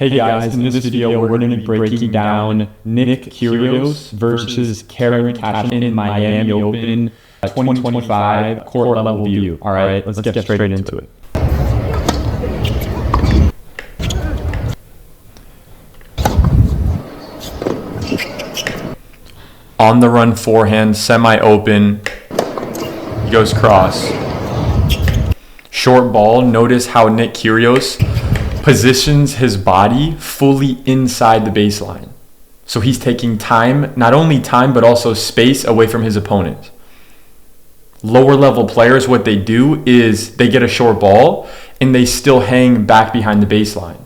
Hey guys, in this video we're going to be breaking down Nick Kyrgios versus Khachanov in Miami Open 2025 court level view. Alright, let's get straight into it. On the run forehand, semi-open, he goes cross. Short ball, notice how Nick Kyrgios positions his body fully inside the baseline. So he's taking time, not only time, but also space away from his opponent. Lower level players, what they do is they get a short ball and they still hang back behind the baseline.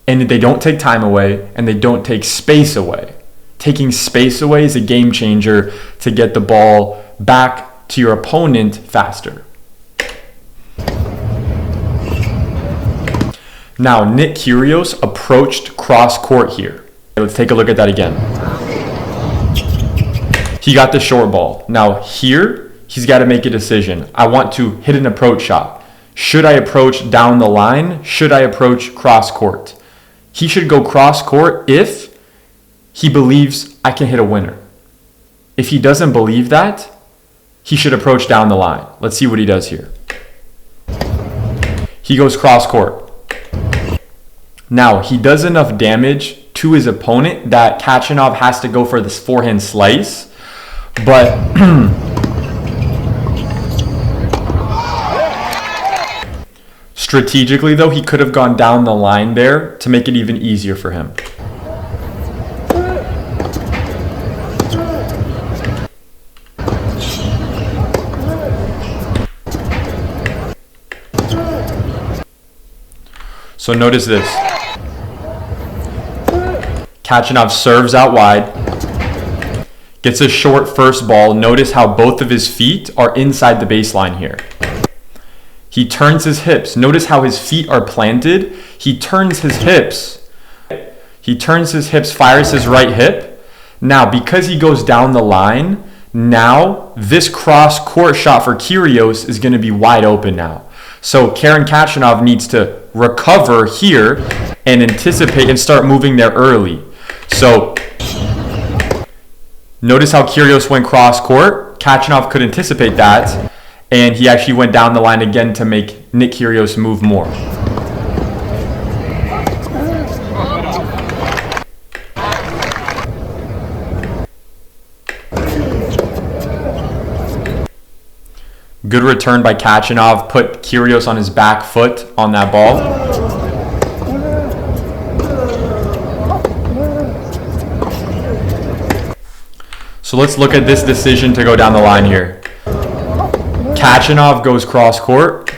And they don't take time away and they don't take space away. Taking space away is a game changer to get the ball back to your opponent faster. Now, Nick Kyrgios approached cross court here. Let's take a look at that again. He got the short ball. Now here, he's got to make a decision. I want to hit an approach shot. Should I approach down the line? Should I approach cross court? He should go cross court if he believes I can hit a winner. If he doesn't believe that, he should approach down the line. Let's see what he does here. He goes cross court. Now, he does enough damage to his opponent that Khachanov has to go for this forehand slice, but strategically though, he could have gone down the line there to make it even easier for him. So notice this. Khachanov serves out wide, gets a short first ball. Notice how both of his feet are inside the baseline here. He turns his hips. Notice how his feet are planted. He turns his hips. Fires his right hip. Now, because he goes down the line, now this cross court shot for Kyrgios is going to be wide open now. So Khachanov needs to recover here and anticipate and start moving there early. So notice how Kyrgios went cross court. Khachanov could anticipate that, and he actually went down the line again to make Nick Kyrgios move more. Good return by Khachanov, put Kyrgios on his back foot on that ball. So let's look at this decision to go down the line here. Khachanov goes cross court.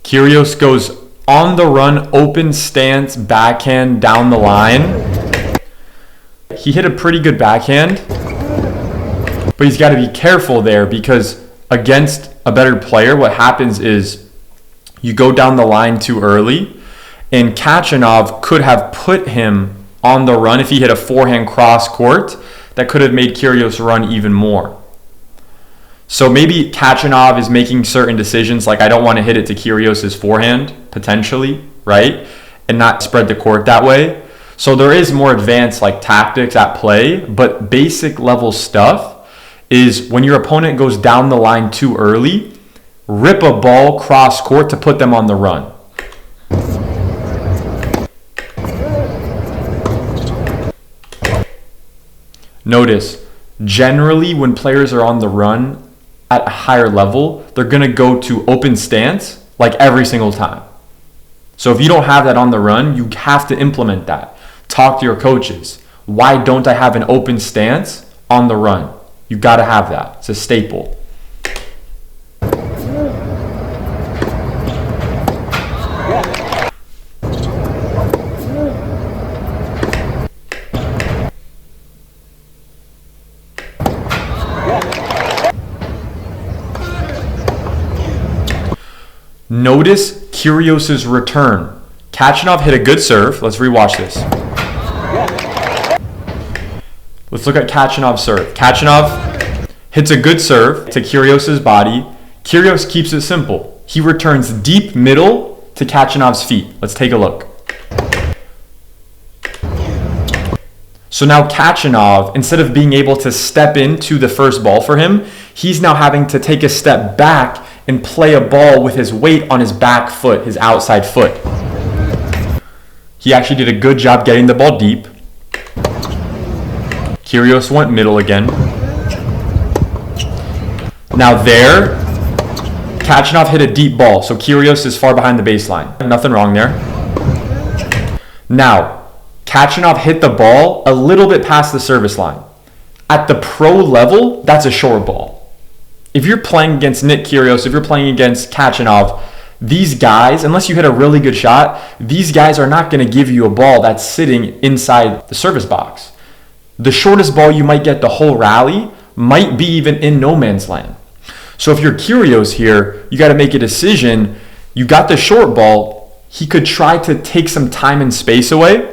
Kyrgios goes on the run, open stance, backhand down the line. He hit a pretty good backhand, but he's got to be careful there because against a better player, what happens is you go down the line too early, and Khachanov could have put him on the run if he hit a forehand cross court. That could have made Kyrgios run even more. So maybe Khachanov is making certain decisions, like I don't want to hit it to Kyrgios' forehand, potentially, right? And not spread the court that way. So there is more advanced like tactics at play, but basic level stuff is when your opponent goes down the line too early, rip a ball cross court to put them on the run. Notice, generally when players are on the run at a higher level, they're going to go to open stance like every single time. So if you don't have that on the run, you have to implement that. Talk to your coaches. Why don't I have an open stance on the run? You got to have that. It's a staple. Notice Kyrgios' return. Khachanov hit a good serve. Let's rewatch this. Let's look at Khachanov's serve. Khachanov hits a good serve to Kyrgios' body. Kyrgios keeps it simple. He returns deep middle to Khachanov's feet. Let's take a look. So now Khachanov, instead of being able to step into the first ball for him, he's now having to take a step back and play a ball with his weight on his back foot, his outside foot. He actually did a good job getting the ball deep. Kyrgios went middle again. Now there, Khachanov hit a deep ball, so Kyrgios is far behind the baseline. Nothing wrong there. Now, Khachanov hit the ball a little bit past the service line. At the pro level, that's a short ball. If you're playing against Nick Kyrgios, if you're playing against Khachanov, these guys, unless you hit a really good shot, these guys are not going to give you a ball that's sitting inside the service box. The shortest ball you might get the whole rally might be even in no man's land. So if you're Kyrgios here, you got to make a decision. You got the short ball. He could try to take some time and space away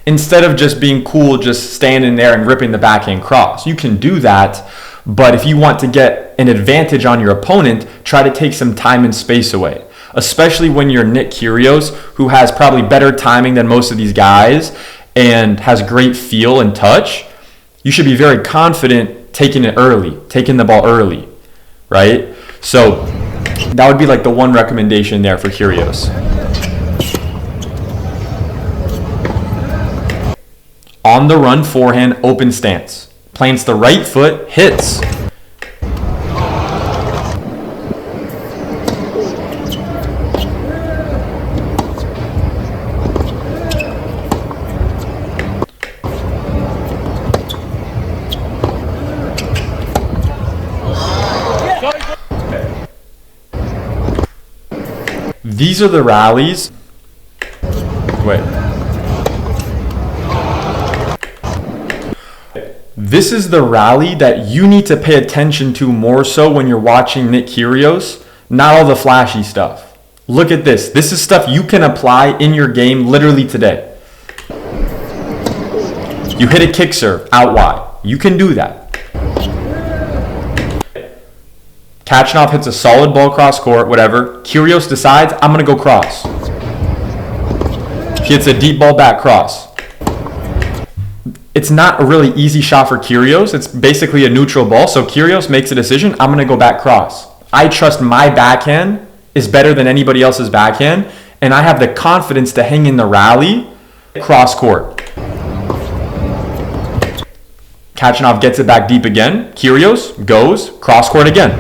instead of just being cool, just standing there and ripping the backhand cross. You can do that, but if you want to get an advantage on your opponent, try to take some time and space away, especially when you're Nick Kyrgios, who has probably better timing than most of these guys and has great feel and touch. You should be very confident taking it early, taking the ball early, right? So that would be like the one recommendation there for Kyrgios. On the run forehand, open stance. Plants the right foot, hits. These are the rallies. Wait. This is the rally that you need to pay attention to more so when you're watching Nick Kyrgios, not all the flashy stuff. Look at this. This is stuff you can apply in your game literally today. You hit a kick serve out wide. You can do that. Khachanov hits a solid ball cross court, whatever. Kyrgios decides, I'm going to go cross. He hits a deep ball back cross. It's not a really easy shot for Kyrgios. It's basically a neutral ball. So Kyrgios makes a decision, I'm going to go back cross. I trust my backhand is better than anybody else's backhand, and I have the confidence to hang in the rally cross court. Khachanov gets it back deep again. Kyrgios goes cross court again.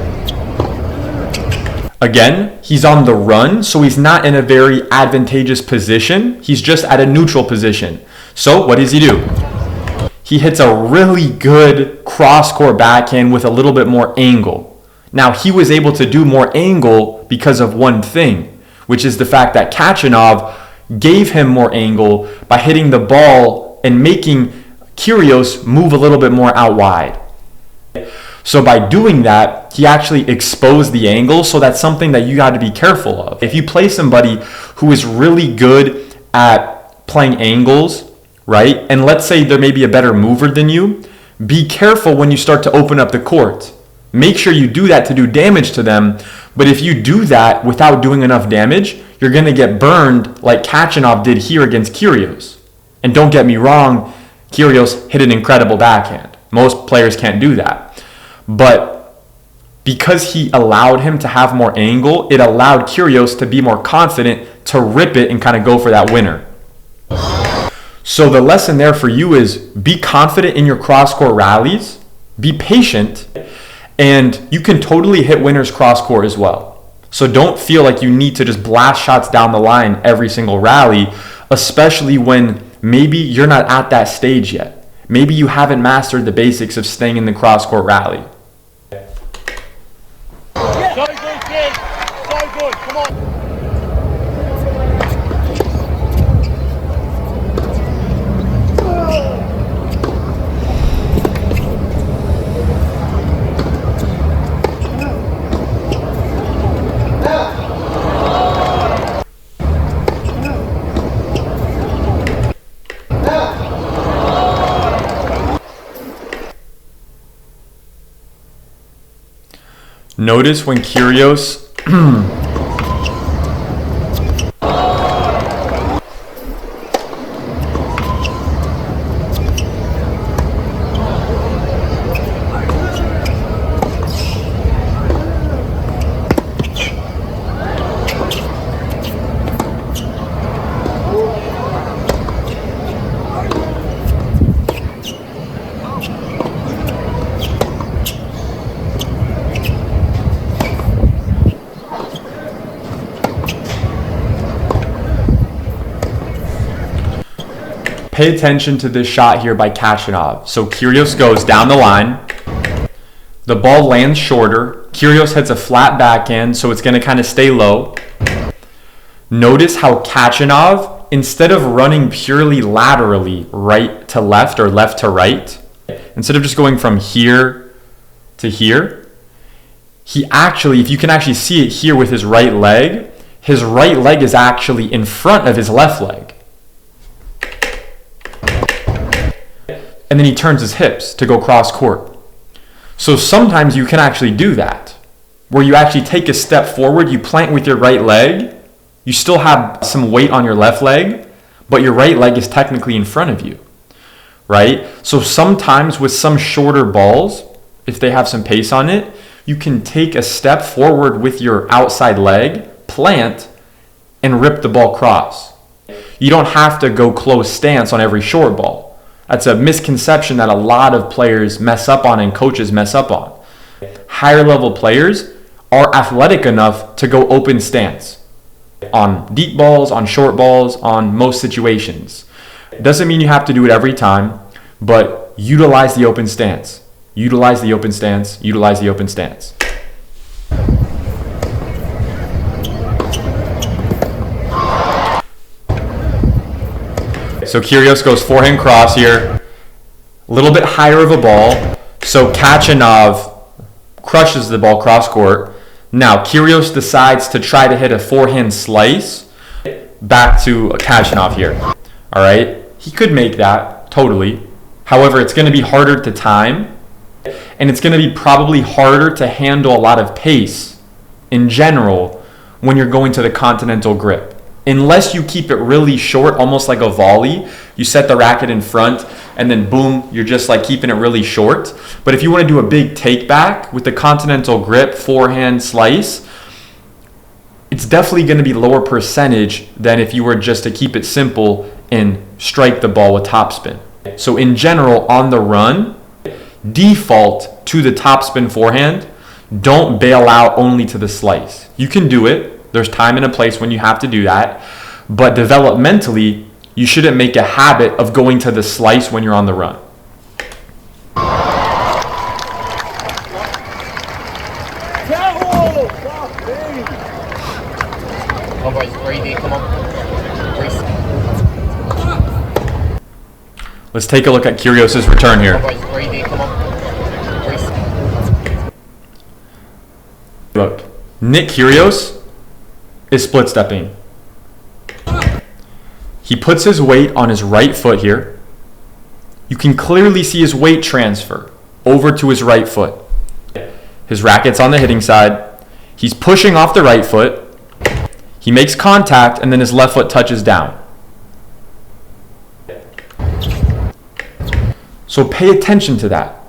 Again, he's on the run, so he's not in a very advantageous position. He's just at a neutral position. So what does he do? He hits a really good cross-court backhand with a little bit more angle. Now, he was able to do more angle because of one thing, which is the fact that Khachanov gave him more angle by hitting the ball and making Kyrgios move a little bit more out wide. So by doing that, he actually exposed the angle, so that's something that you got to be careful of. If you play somebody who is really good at playing angles, right, and let's say they're maybe a better mover than you, be careful when you start to open up the court. Make sure you do that to do damage to them, but if you do that without doing enough damage, you're going to get burned like Khachanov did here against Kyrgios. And don't get me wrong, Kyrgios hit an incredible backhand. Most players can't do that. But because he allowed him to have more angle, it allowed Kyrgios to be more confident to rip it and kind of go for that winner. So the lesson there for you is be confident in your cross-court rallies, be patient, and you can totally hit winners cross-court as well. So don't feel like you need to just blast shots down the line every single rally, especially when maybe you're not at that stage yet. Maybe you haven't mastered the basics of staying in the cross-court rally. So good, kid. So good. Come on. Notice when Kyrgios Pay attention to this shot here by Khachanov. So Kyrgios goes down the line. The ball lands shorter. Kyrgios hits a flat backhand, so it's going to kind of stay low. Notice how Khachanov, instead of running purely laterally right to left or left to right, instead of just going from here to here, he actually, if you can actually see it here with his right leg is actually in front of his left leg. And then he turns his hips to go cross court. So sometimes you can actually do that, where you actually take a step forward, you plant with your right leg, you still have some weight on your left leg, but your right leg is technically in front of you, right? So sometimes with some shorter balls, if they have some pace on it, you can take a step forward with your outside leg, plant, and rip the ball cross. You don't have to go close stance on every short ball. That's a misconception that a lot of players mess up on and coaches mess up on. Higher level players are athletic enough to go open stance on deep balls, on short balls, on most situations. It doesn't mean you have to do it every time, but utilize the open stance. Utilize the open stance. Utilize the open stance. So Kyrgios goes forehand cross here. A little bit higher of a ball. So Khachanov crushes the ball cross court. Now Kyrgios decides to try to hit a forehand slice back to Khachanov here. All right, he could make that totally. However, it's going to be harder to time, and it's going to be probably harder to handle a lot of pace in general when you're going to the continental grip. Unless you keep it really short, almost like a volley, you set the racket in front and then boom, you're just like keeping it really short. But if you want to do a big take back with the continental grip, forehand slice, it's definitely going to be lower percentage than if you were just to keep it simple and strike the ball with topspin. So in general, on the run, default to the topspin forehand. Don't bail out only to the slice. You can do it. There's time and a place when you have to do that. But developmentally, you shouldn't make a habit of going to the slice when you're on the run. Let's take a look at Kyrgios' return here. Look, Nick Kyrgios is split stepping. He puts his weight on his right foot here. You can clearly see his weight transfer over to his right foot. His racket's on the hitting side. He's pushing off the right foot. He makes contact and then his left foot touches down. So pay attention to that.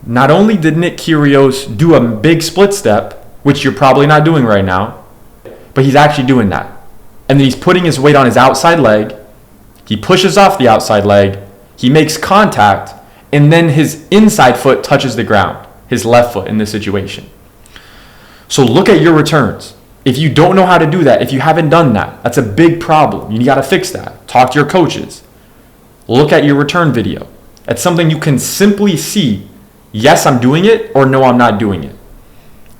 Not only did Nick Kyrgios do a big split step, which you're probably not doing right now, but he's actually doing that. And then he's putting his weight on his outside leg. He pushes off the outside leg. He makes contact. And then his inside foot touches the ground. His left foot in this situation. So look at your returns. If you don't know how to do that, if you haven't done that, that's a big problem. You got to fix that. Talk to your coaches. Look at your return video. That's something you can simply see. Yes, I'm doing it, or no, I'm not doing it.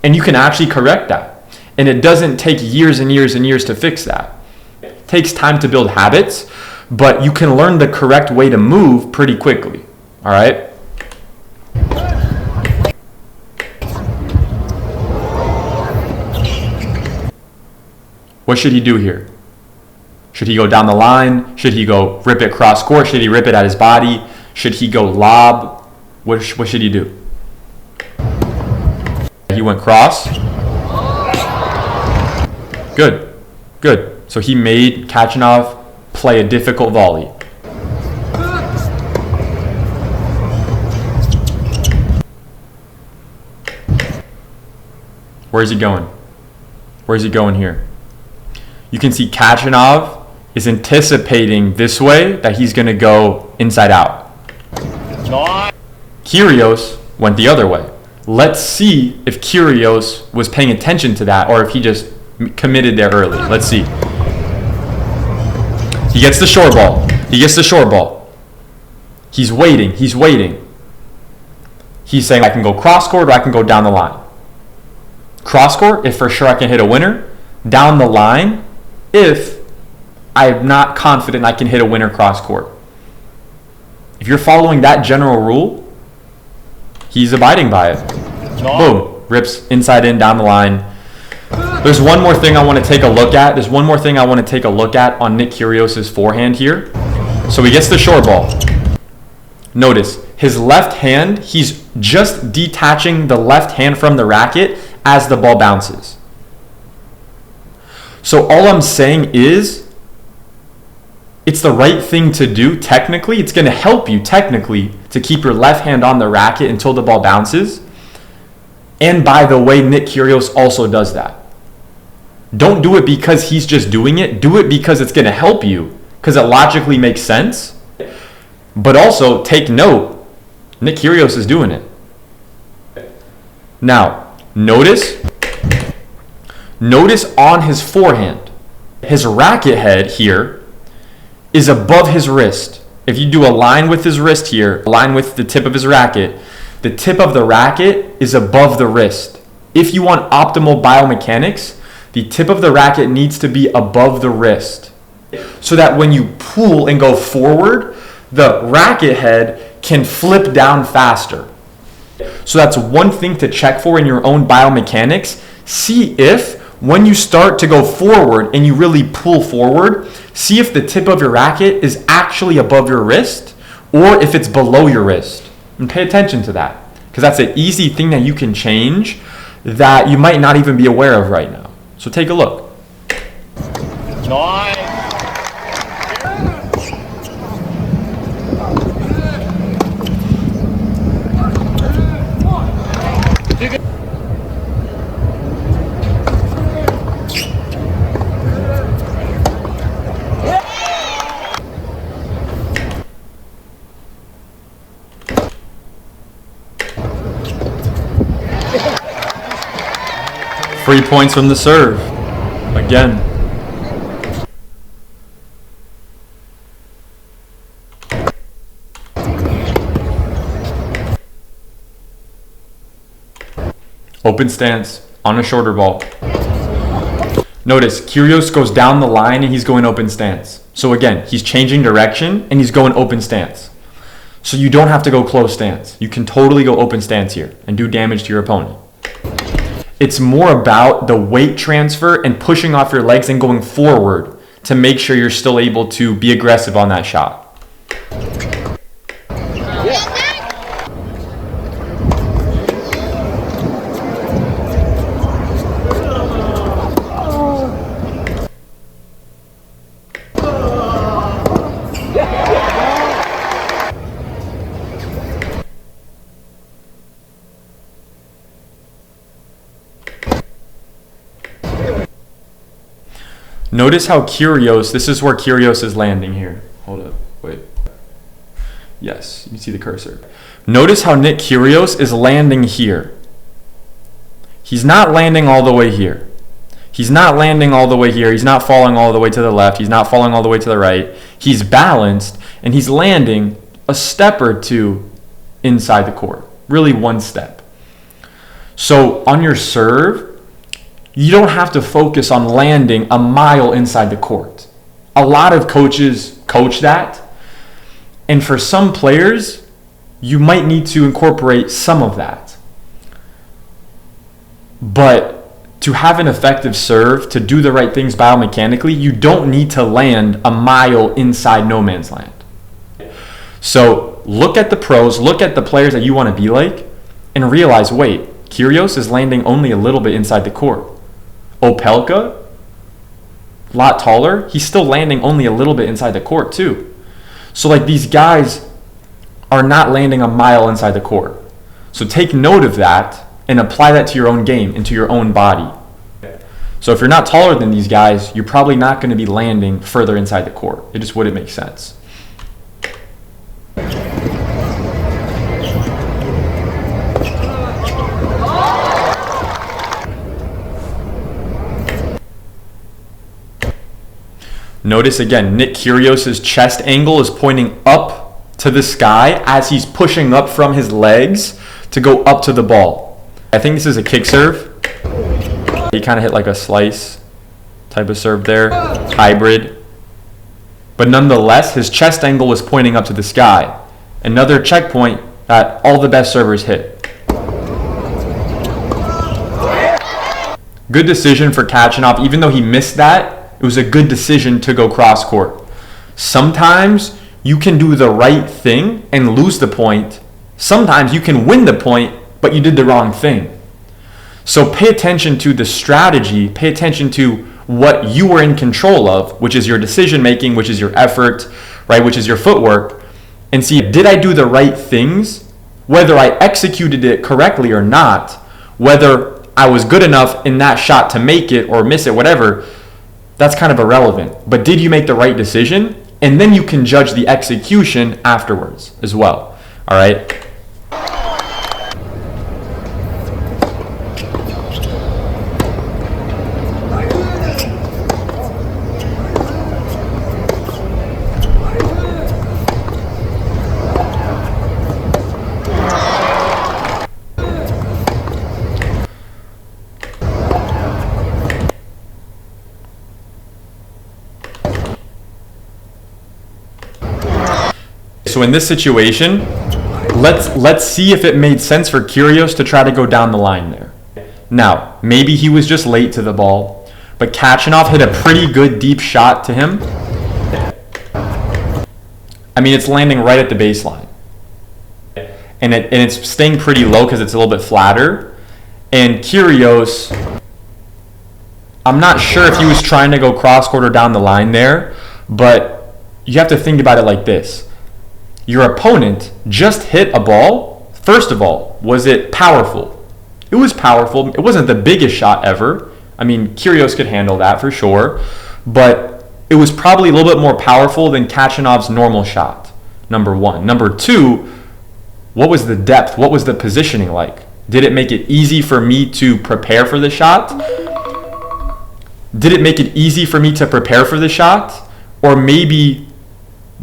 And you can actually correct that. And it doesn't take years and years and years to fix that. It takes time to build habits, but you can learn the correct way to move pretty quickly. All right? What should he do here? Should he go down the line? Should he go rip it cross court? Should he rip it at his body? Should he go lob? What should he do? He went cross. Good, good. So he made Khachanov play a difficult volley. Where's he going? Where's he going here? You can see Khachanov is anticipating this way that he's going to go inside out. Kyrgios went the other way. Let's see if Kyrgios was paying attention to that or if he just committed there early. Let's see. He gets the short ball. He gets the short ball. He's waiting. He's waiting. He's saying I can go cross court or I can go down the line. Cross court, if for sure I can hit a winner. Down the line, if I'm not confident I can hit a winner cross court. If you're following that general rule, he's abiding by it. No. Boom. Rips inside in, down the line. There's one more thing I want to take a look at. There's one more thing I want to take a look at on Nick Kyrgios' forehand here. So he gets the short ball. Notice, his left hand, he's just detaching the left hand from the racket as the ball bounces. So all I'm saying is, it's the right thing to do technically. It's going to help you technically to keep your left hand on the racket until the ball bounces. And by the way, Nick Kyrgios also does that. Don't do it because he's just doing it. Do it because it's going to help you, because it logically makes sense. But also take note, Nick Kyrgios is doing it. Now, notice on his forehand, his racket head here is above his wrist. If you do a line with his wrist here, a line with the tip of his racket, the tip of the racket is above the wrist. If you want optimal biomechanics, the tip of the racket needs to be above the wrist, so that when you pull and go forward, the racket head can flip down faster. So that's one thing to check for in your own biomechanics. See if when you start to go forward and you really pull forward, see if the tip of your racket is actually above your wrist or if it's below your wrist. And pay attention to that, because that's an easy thing that you can change that you might not even be aware of right now. So take a look. Nice. 3 points from the serve. Again. Open stance on a shorter ball. Notice Kyrgios goes down the line and he's going open stance. So again, he's changing direction and he's going open stance. So you don't have to go close stance. You can totally go open stance here and do damage to your opponent. It's more about the weight transfer and pushing off your legs and going forward to make sure you're still able to be aggressive on that shot. Notice how Kyrgios, this is where Kyrgios is landing here. Hold up, wait. Yes, you can see the cursor. Notice how Nick Kyrgios is landing here. He's not landing all the way here. He's not landing all the way here. He's not falling all the way to the left. He's not falling all the way to the right. He's balanced, and he's landing a step or two inside the court. Really one step. So on your serve, you don't have to focus on landing a mile inside the court. A lot of coaches coach that. And for some players, you might need to incorporate some of that. But to have an effective serve, to do the right things biomechanically, you don't need to land a mile inside no man's land. So look at the pros, look at the players that you want to be like, and realize, wait, Kyrgios is landing only a little bit inside the court. Opelka, a lot taller, he's still landing only a little bit inside the court too. So like these guys are not landing a mile inside the court. So take note of that and apply that to your own game and to your own body. So if you're not taller than these guys, you're probably not going to be landing further inside the court. It just wouldn't make sense. Notice again, Nick Kyrgios' chest angle is pointing up to the sky as he's pushing up from his legs to go up to the ball. I think this is a kick serve. He kind of hit like a slice type of serve there, hybrid. But nonetheless, his chest angle was pointing up to the sky. Another checkpoint that all the best servers hit. Good decision for Khachanov. Even though he missed that, it was a good decision to go cross court. Sometimes you can do the right thing and lose the point. Sometimes you can win the point, but you did the wrong thing. So pay attention to the strategy, pay attention to what you were in control of, which is your decision making, which is your effort, right, which is your footwork, and see, did I do the right things? Whether I executed it correctly or not, whether I was good enough in that shot to make it or miss it, whatever, that's kind of irrelevant. But did you make the right decision? And then you can judge the execution afterwards as well. All right? So in this situation, let's see if it made sense for Kyrgios to try to go down the line there. Now, maybe he was just late to the ball, but Khachanov hit a pretty good deep shot to him. I mean, it's landing right at the baseline. And it's staying pretty low because it's a little bit flatter. And Kyrgios, I'm not sure if he was trying to go cross court or down the line there, but you have to think about it like this. Your opponent just hit a ball. First of all, was it powerful? It was powerful. It wasn't the biggest shot ever. I mean, Kyrgios could handle that for sure, but it was probably a little bit more powerful than Khachanov's normal shot, number one. Number two, what was the depth? What was the positioning like? Did it make it easy for me to prepare for the shot? Did it make it easy for me to prepare for the shot? Or maybe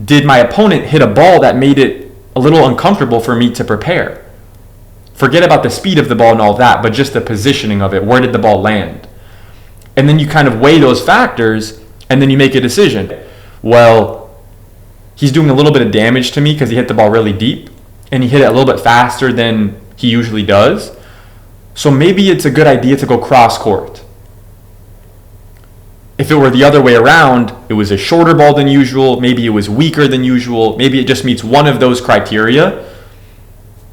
did my opponent hit a ball that made it a little uncomfortable for me to prepare? Forget about the speed of the ball and all that, but just the positioning of it. Where did the ball land? And then you kind of weigh those factors, and then you make a decision. Well, he's doing a little bit of damage to me because he hit the ball really deep, and he hit it a little bit faster than he usually does. So maybe it's a good idea to go cross court. If it were the other way around, it was a shorter ball than usual, maybe it was weaker than usual, maybe it just meets one of those criteria,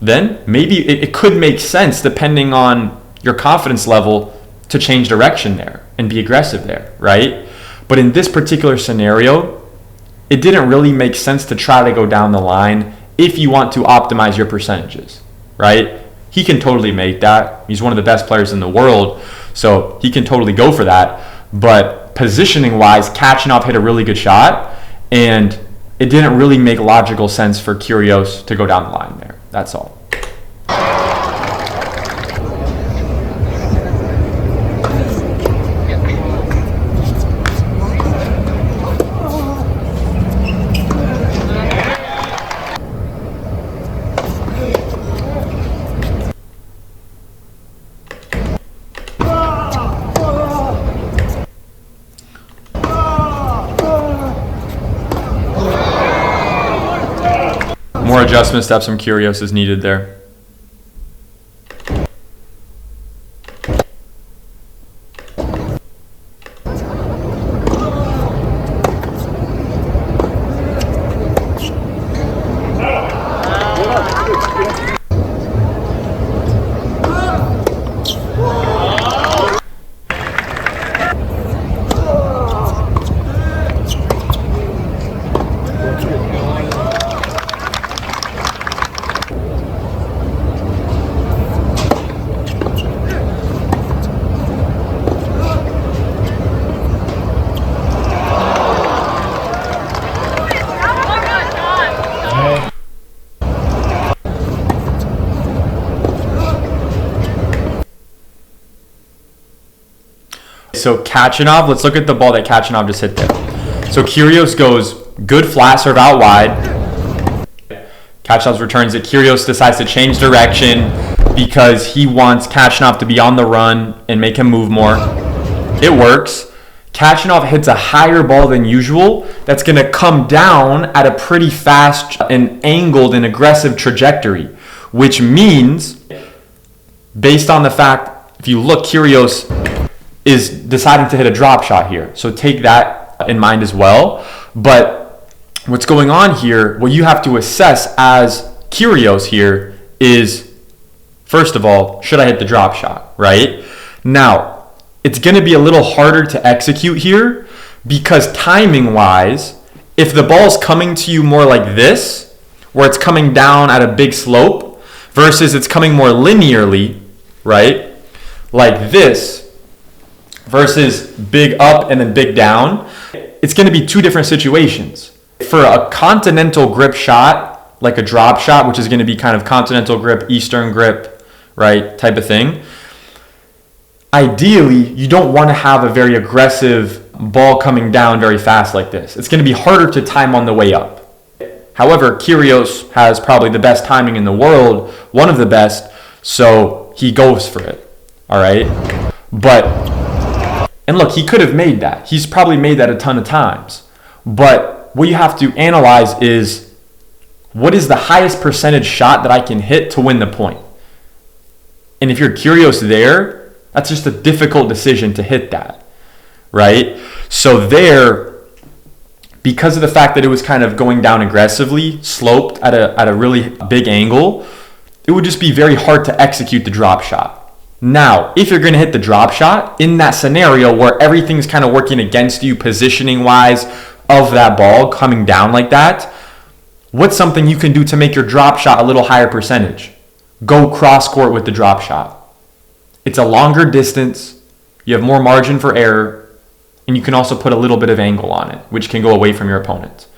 then maybe it could make sense, depending on your confidence level, to change direction there and be aggressive there, right? But in this particular scenario, it didn't really make sense to try to go down the line if you want to optimize your percentages, right? He can totally make that. He's one of the best players in the world, so he can totally go for that. But positioning wise, Khachanov hit a really good shot, and it didn't really make logical sense for Kyrgios to go down the line there. That's all. More adjustment steps from Kyrgios is needed there. So Khachanov, let's look at the ball that Khachanov just hit there. So Kyrgios goes good flat serve out wide. Khachanov returns it. Kyrgios decides to change direction because he wants Khachanov to be on the run and make him move more. It works. Khachanov hits a higher ball than usual that's going to come down at a pretty fast and angled and aggressive trajectory, which means, based on the fact, if you look, Kyrgios is deciding to hit a drop shot here. So take that in mind as well. But what's going on here, what you have to assess as Kyrgios here is, first of all, should I hit the drop shot, right? Now, it's going to be a little harder to execute here because timing-wise, if the ball's coming to you more like this, where it's coming down at a big slope, versus it's coming more linearly, right, like this, versus big up and then big down, it's going to be two different situations. For a continental grip shot, like a drop shot, which is going to be kind of continental grip, eastern grip, right, type of thing, ideally, you don't want to have a very aggressive ball coming down very fast like this. It's going to be harder to time on the way up. However, Kyrgios has probably the best timing in the world, one of the best, so he goes for it, all right? And look, he could have made that. He's probably made that a ton of times. But what you have to analyze is, what is the highest percentage shot that I can hit to win the point? And if you're Kyrgios there, that's just a difficult decision to hit that, right? So there, because of the fact that it was kind of going down aggressively, sloped at a really big angle, it would just be very hard to execute the drop shot. Now, if you're going to hit the drop shot, in that scenario where everything's kind of working against you positioning-wise of that ball coming down like that, what's something you can do to make your drop shot a little higher percentage? Go cross-court with the drop shot. It's a longer distance, you have more margin for error, and you can also put a little bit of angle on it, which can go away from your opponent.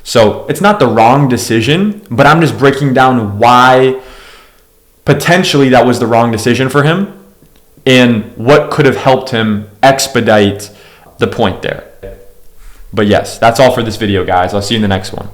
So it's not the wrong decision, but I'm just breaking down why potentially that was the wrong decision for him and what could have helped him expedite the point there. But yes, that's all for this video, guys. I'll see you in the next one.